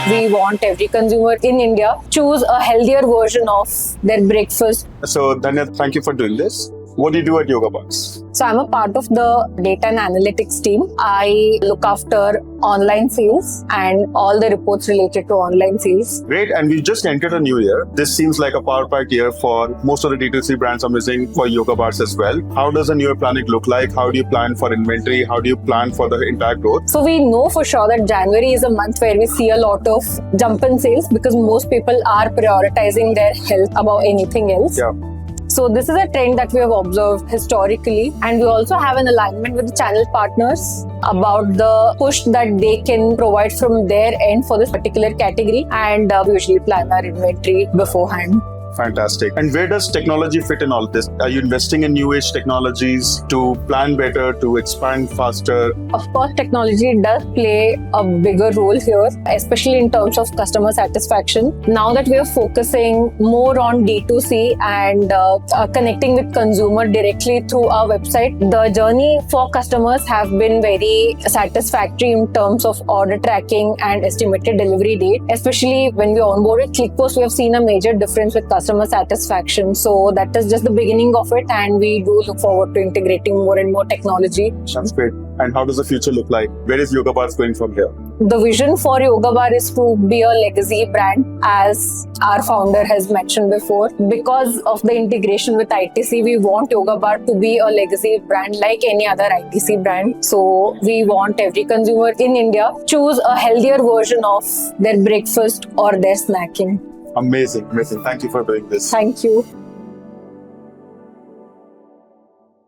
We want every consumer in India choose a healthier version of their breakfast. So, Dhanya, thank you for doing this. What do you do at YogaBar? So I'm a part of the data and analytics team. I look after online sales and all the reports related to online sales. Great, and we just entered a new year. This seems like a power pack year for most of the D2C brands I'm using for YogaBars as well. How does a new year planning look like? How do you plan for inventory? How do you plan for the entire growth? So we know for sure that January is a month where we see a lot of jump in sales because most people are prioritizing their health above anything else. Yeah. So this is a trend that we have observed historically, and we also have an alignment with the channel partners about the push that they can provide from their end for this particular category, and we usually plan our inventory beforehand. Fantastic. And where does technology fit in all this? Are you investing in new age technologies to plan better, to expand faster? Of course, technology does play a bigger role here, especially in terms of customer satisfaction. Now that we are focusing more on D2C and connecting with consumer directly through our website, the journey for customers have been very satisfactory in terms of order tracking and estimated delivery date. Especially when we onboarded ClickPost, we have seen a major difference with customer satisfaction. So that is just the beginning of it, and we do look forward to integrating more and more technology. That's great. And how does the future look like? Where is YogaBar going from here? The vision for YogaBar is to be a legacy brand, as our founder has mentioned before. Because of the integration with ITC, we want YogaBar to be a legacy brand like any other ITC brand. So we want every consumer in India choose a healthier version of their breakfast or their snacking. Amazing, amazing. Thank you for doing this. Thank you.